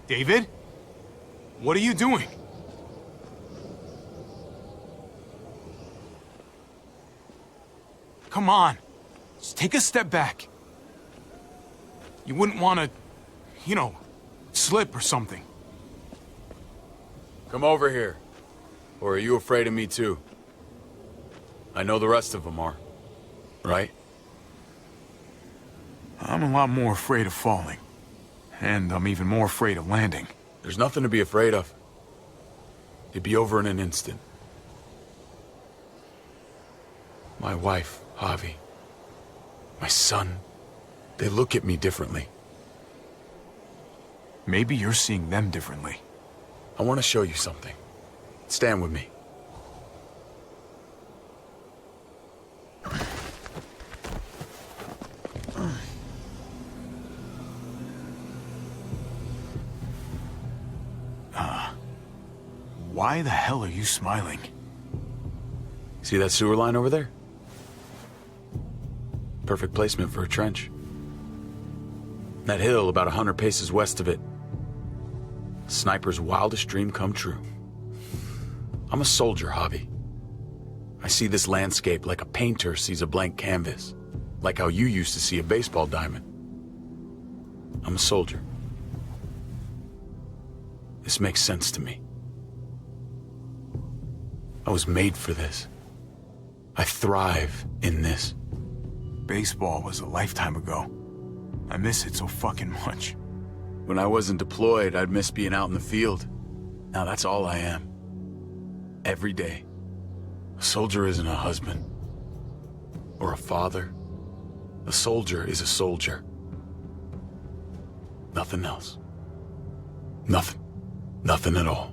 David? What are you doing? Come on. Just take a step back. You wouldn't want to, you know, slip or something. Come over here. Or are you afraid of me too? I know the rest of them are. Right? I'm a lot more afraid of falling. And I'm even more afraid of landing. There's nothing to be afraid of. It'd be over in an instant. My wife, Javi. My son. They look at me differently. Maybe you're seeing them differently. I want to show you something. Stand with me. Why the hell are you smiling? See that sewer line over there? Perfect placement for a trench. That hill about 100 paces west of it. Sniper's wildest dream come true. I'm a soldier, Javi. I see this landscape like a painter sees a blank canvas. Like how you used to see a baseball diamond. I'm a soldier. This makes sense to me. I was made for this. I thrive in this. Baseball was a lifetime ago. I miss it so fucking much. When I wasn't deployed, I'd miss being out in the field. Now that's all I am. Every day. A soldier isn't a husband. Or a father. A soldier is a soldier. Nothing else. Nothing. Nothing at all.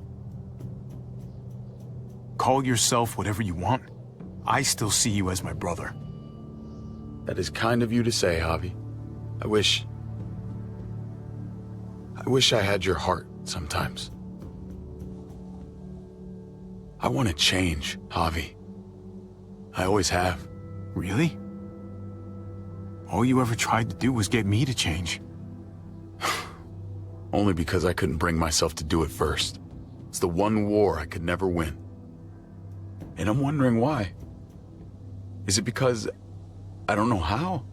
Call yourself whatever you want. I still see you as my brother. That is kind of you to say, Javi. I wish I had your heart sometimes. I want to change, Javi. I always have. Really? All you ever tried to do was get me to change. Only because I couldn't bring myself to do it first. It's the one war I could never win. And I'm wondering why. Is it because I don't know how?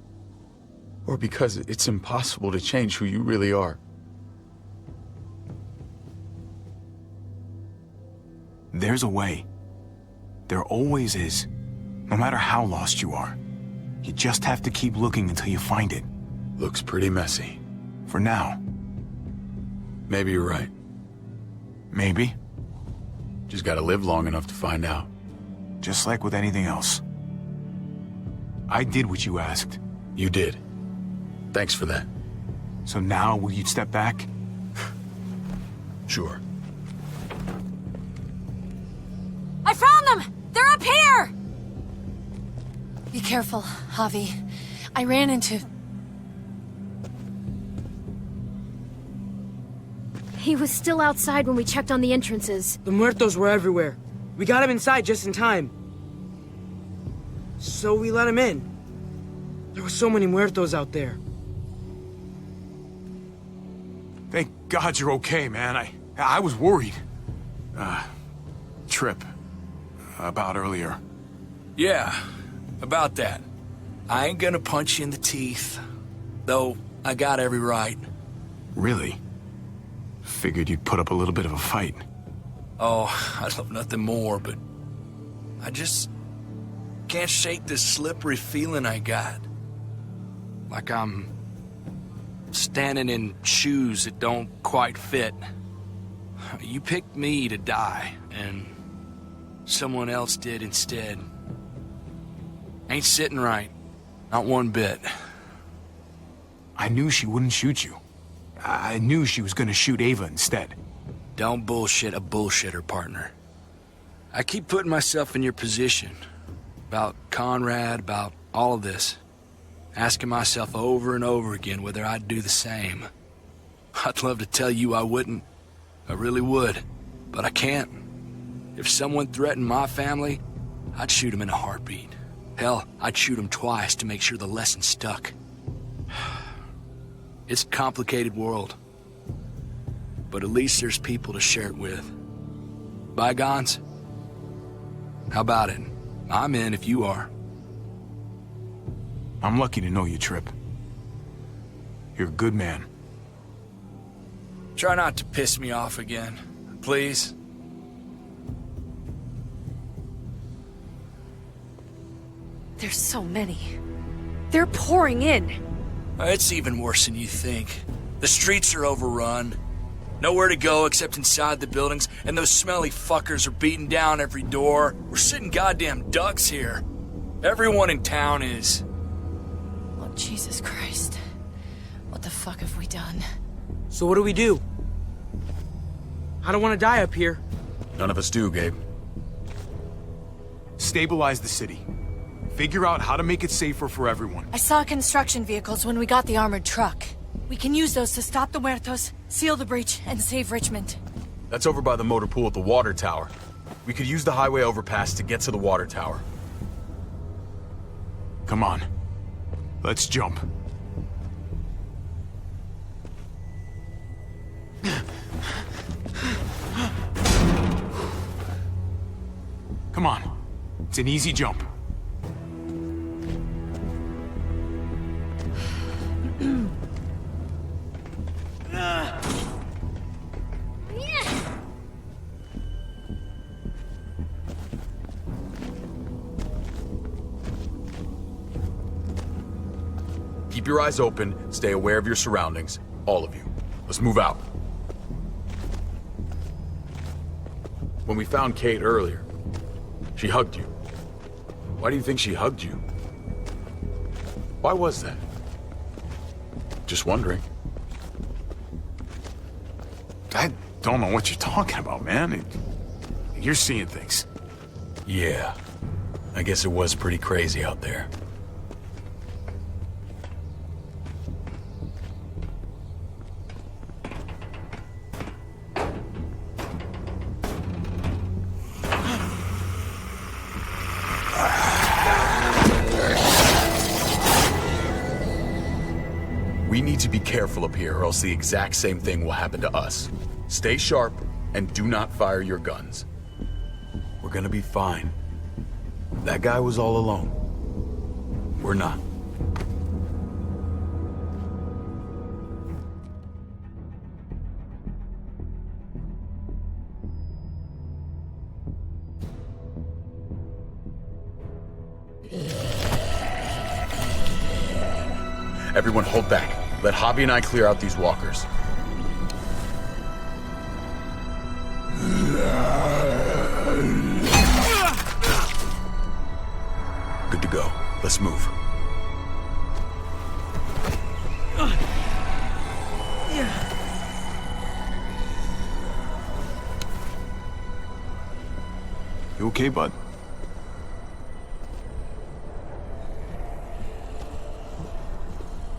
Or because it's impossible to change who you really are? There's a way. There always is. No matter how lost you are. You just have to keep looking until you find it. Looks pretty messy. For now. Maybe you're right. Maybe. Just gotta live long enough to find out. Just like with anything else. I did what you asked. You did. Thanks for that. So now, will you step back? Sure. I found them! They're up here! Be careful, Javi. I ran into... He was still outside when we checked on the entrances. The muertos were everywhere. We got him inside just in time. So we let him in. There were so many muertos out there. Thank God you're okay, man. I was worried. Tripp. About earlier. Yeah, about that. I ain't gonna punch you in the teeth. Though, I got every right. Really? Figured you'd put up a little bit of a fight. Oh, I'd love nothing more, but... I just... can't shake this slippery feeling I got. Like I'm... standing in shoes that don't quite fit. You picked me to die, and... someone else did instead. Ain't sitting right. Not one bit. I knew she wouldn't shoot you. I knew she was gonna shoot Ava instead. Don't bullshit a bullshitter, partner. I keep putting myself in your position. About Conrad, about all of this. Asking myself over and over again whether I'd do the same. I'd love to tell you I wouldn't. I really would. But I can't. If someone threatened my family, I'd shoot him in a heartbeat. Hell, I'd shoot him twice to make sure the lesson stuck. It's a complicated world. but at least there's people to share it with. Bygones? How about it? I'm in if you are. I'm lucky to know you, Tripp. You're a good man. Try not to piss me off again, please. There's so many. They're pouring in. It's even worse than you think. The streets are overrun. Nowhere to go except inside the buildings, and those smelly fuckers are beating down every door. We're sitting goddamn ducks here. Everyone in town is. Oh, Jesus Christ. What the fuck have we done? So what do? I don't want to die up here. None of us do, Gabe. Stabilize the city. Figure out how to make it safer for everyone. I saw construction vehicles when we got the armored truck. We can use those to stop the muertos, seal the breach, and save Richmond. That's over by the motor pool at the water tower. We could use the highway overpass to get to the water tower. Come on. Let's jump. Come on. It's an easy jump. Keep your eyes open, stay aware of your surroundings. All of you. Let's move out. When we found Kate earlier, she hugged you. Why do you think she hugged you? Why was that? Just wondering. I don't know what you're talking about, man. You're seeing things. Yeah. I guess it was pretty crazy out there. We need to be careful up here, or else the exact same thing will happen to us. Stay sharp, and do not fire your guns. We're gonna be fine. That guy was all alone. We're not. Everyone hold back. Let Hobby and I clear out these walkers. Good to go. Let's move. You okay, bud?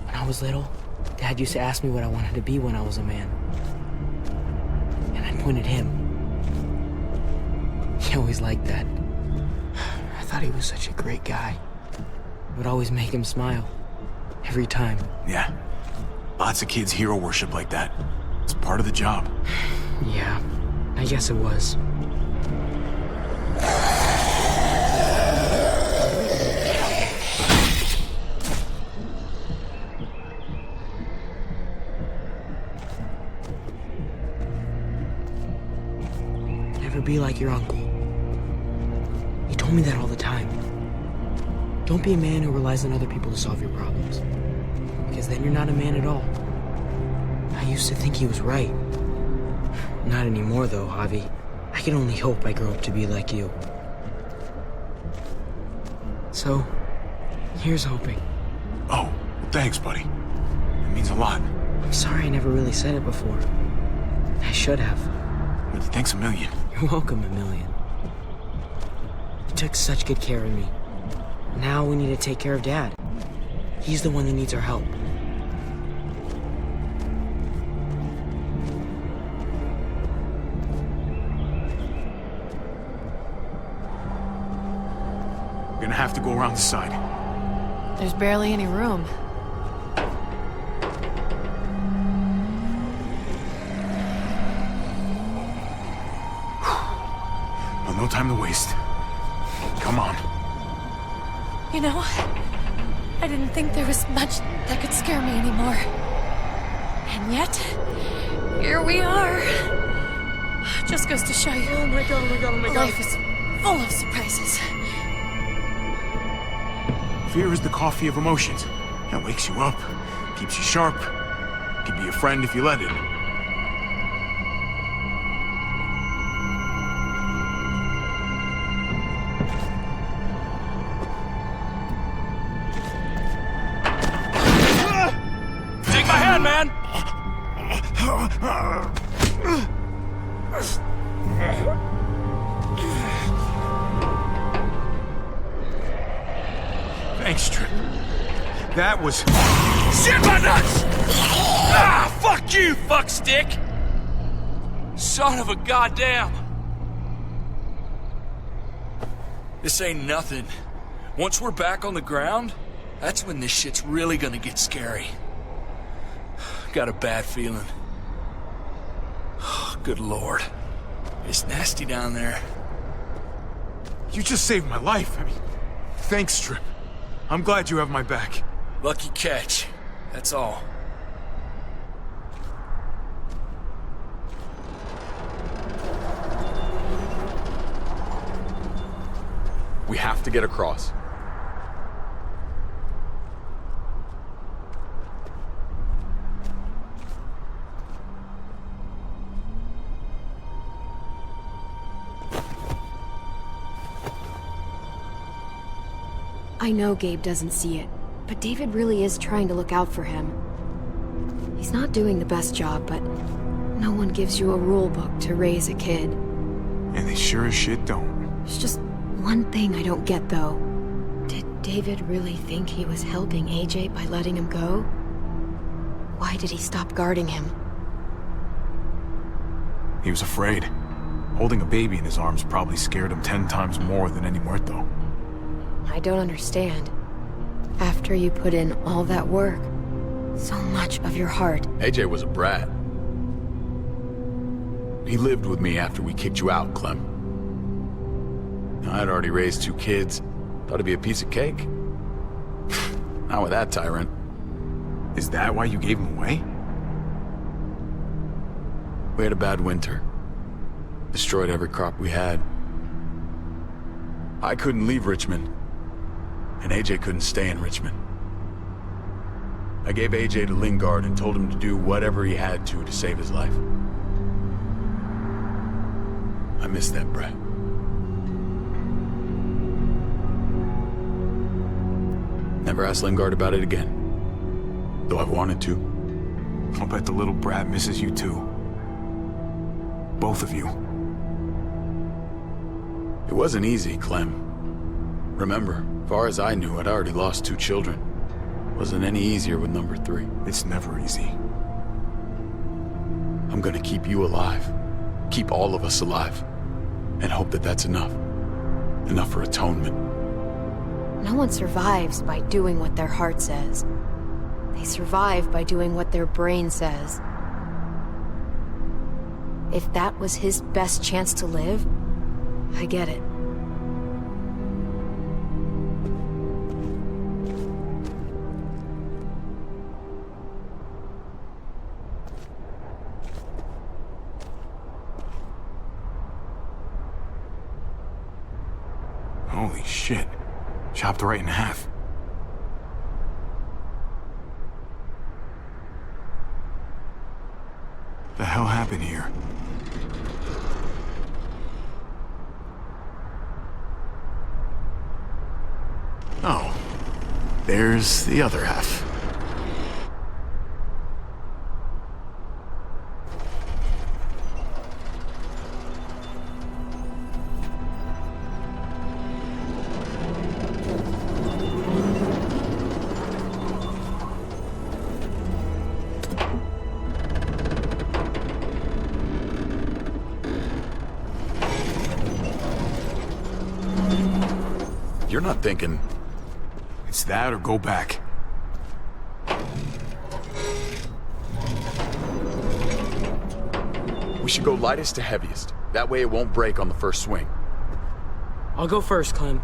When I was little, Dad used to ask me what I wanted to be when I was a man. And I'd point at him. He always liked that. I thought he was such a great guy. It would always make him smile. Every time. Yeah. Lots of kids hero worship like that. It's part of the job. Yeah, I guess it was. Never be like your uncle. He told me that all the time. Don't be a man who relies on other people to solve your problems. Because then you're not a man at all. I used to think he was right. Not anymore, though, Javi. I can only hope I grow up to be like you. So, here's hoping. Oh, thanks, buddy. It means a lot. I'm sorry I never really said it before. I should have. Thanks a million. You're welcome, a million. You took such good care of me. Now we need to take care of Dad. He's the one that needs our help. We're gonna have to go around the side. There's barely any room. Well, no time to waste. Come on. You know, I didn't think there was much that could scare me anymore. And yet, here we are. Just goes to show you. Oh my god, oh my god, oh my god. Life is full of surprises. Fear is the coffee of emotions. It wakes you up, keeps you sharp, can be a friend if you let it. Take my hand, man! Thanks, Tripp. That was... Shit my nuts! Ah, fuck you, fuckstick! Son of a goddamn! This ain't nothing. Once we're back on the ground, that's when this shit's really gonna get scary. Got a bad feeling. Good lord. It's nasty down there. You just saved my life. I mean, thanks, Tripp. I'm glad you have my back. Lucky catch. That's all. We have to get across. I know Gabe doesn't see it, but David really is trying to look out for him. He's not doing the best job, but no one gives you a rule book to raise a kid. And they sure as shit don't. There's just one thing I don't get, though. Did David really think he was helping AJ by letting him go? Why did he stop guarding him? He was afraid. Holding a baby in his arms probably scared him 10 times more than any muerto. I don't understand. After you put in all that work, so much of your heart. AJ was a brat. He lived with me after we kicked you out, Clem. I'd already raised 2 kids. Thought it'd be a piece of cake. Not with that tyrant. Is that why you gave him away? We had a bad winter. Destroyed every crop we had. I couldn't leave Richmond. And AJ couldn't stay in Richmond. I gave AJ to Lingard and told him to do whatever he had to save his life. I miss that brat. Never asked Lingard about it again. Though I've wanted to. I'll bet the little brat misses you too. Both of you. It wasn't easy, Clem. Remember, far as I knew, I'd already lost 2 children. Wasn't any easier with number 3. It's never easy. I'm gonna keep you alive. Keep all of us alive. And hope that that's enough. Enough for atonement. No one survives by doing what their heart says. They survive by doing what their brain says. If that was his best chance to live, I get it. Holy shit. Chopped right in half. The hell happened here? Oh. There's the other half. You're not thinking... It's that or go back. We should go lightest to heaviest. That way it won't break on the first swing. I'll go first, Clem.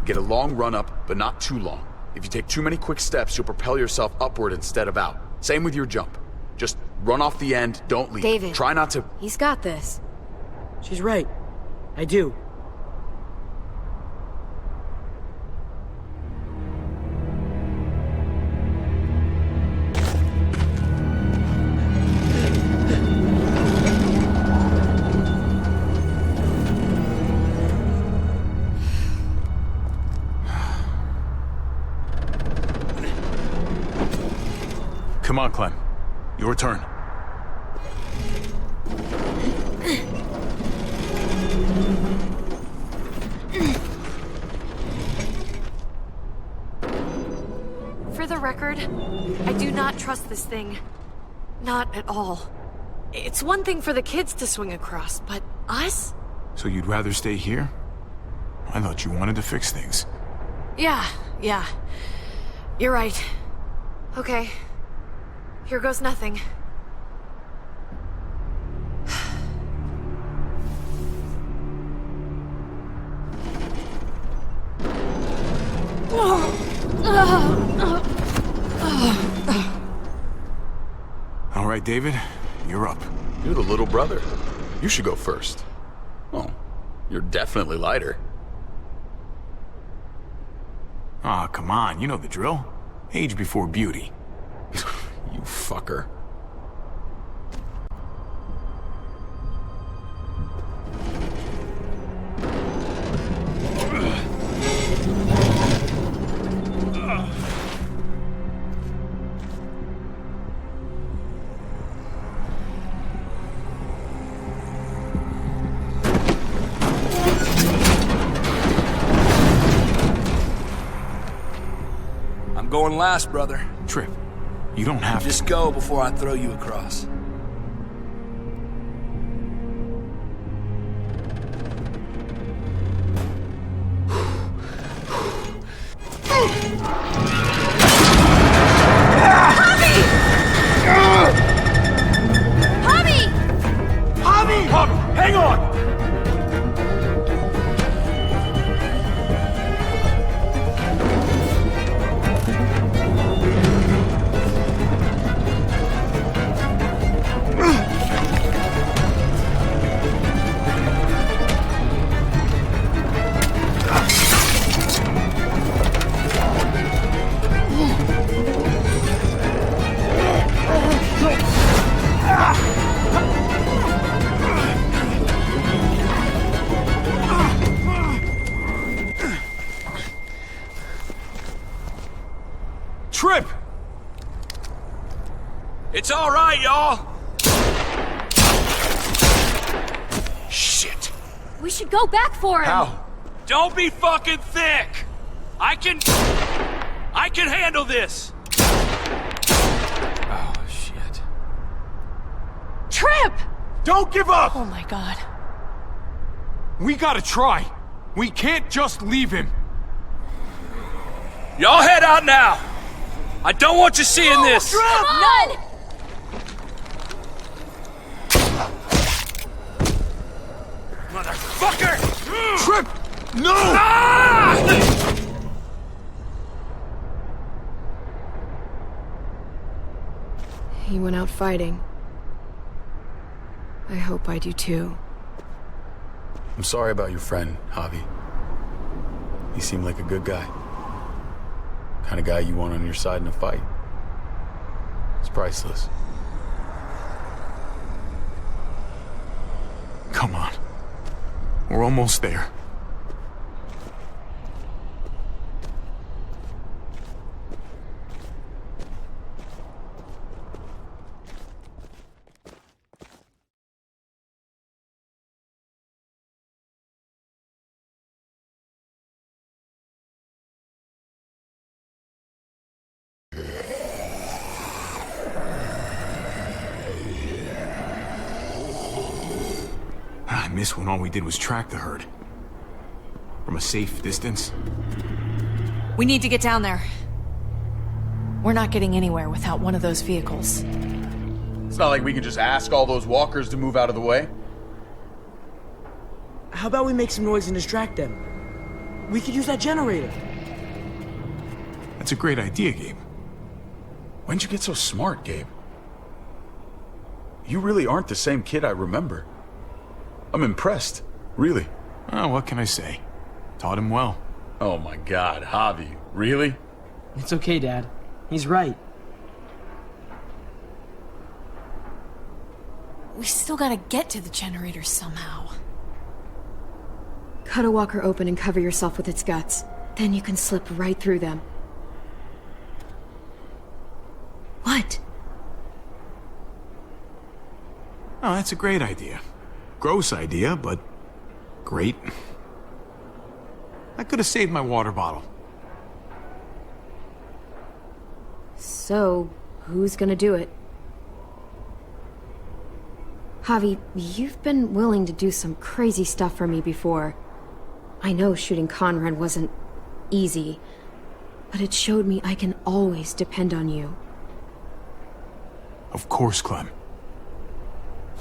Get a long run up, but not too long. If you take too many quick steps, you'll propel yourself upward instead of out. Same with your jump. Just run off the end, don't leave. David. Try not to... He's got this. She's right. I do. Come on, Clem. Your turn. For the record, I do not trust this thing. Not at all. It's one thing for the kids to swing across, but us? So you'd rather stay here? I thought you wanted to fix things. Yeah. You're right. Okay. Here goes nothing. All right, David, you're up. You're the little brother. You should go first. Oh, you're definitely lighter. Ah, come on, you know the drill. Age before beauty. You fucker. I'm going last, brother. Tripp, you don't have Just to. go before I throw you across. Hang on! Tripp! It's all right, y'all. Shit. We should go back for him! How? Don't be fucking thick. I can handle this. Oh, shit. Tripp! Don't give up! Oh my god. We gotta try. We can't just leave him. Y'all head out now. I don't want you seeing this. Come on! Motherfucker! Tripp! No! Ah! He went out fighting. I hope I do too. I'm sorry about your friend, Javi. He seemed like a good guy. Kind of guy you want on your side in a fight. It's priceless. Come on. We're almost there. I miss when all we did was track the herd. From a safe distance. We need to get down there. We're not getting anywhere without one of those vehicles. It's not like we can just ask all those walkers to move out of the way. How about we make some noise and distract them? We could use that generator. That's a great idea, Gabe. When'd you get so smart, Gabe? You really aren't the same kid I remember. I'm impressed, really. Oh, what can I say? Taught him well. Oh my God, Javi, really? It's okay, Dad. He's right. We still gotta get to the generator somehow. Cut a walker open and cover yourself with its guts. Then you can slip right through them. What? Oh, that's a great idea. Gross idea, but great. I could have saved my water bottle. So, who's gonna do it? Javi, you've been willing to do some crazy stuff for me before. I know shooting Conrad wasn't easy, but it showed me I can always depend on you. Of course, Clem.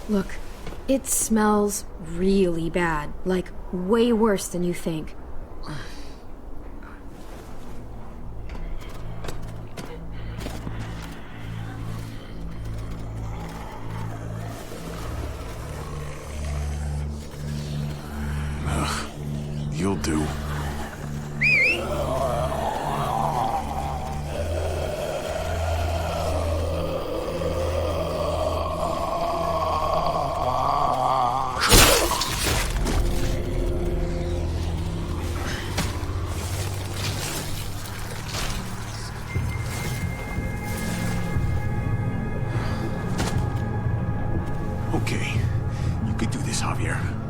Look, it smells really bad, like way worse than you think. You'll do. Okay, you could do this, Javier.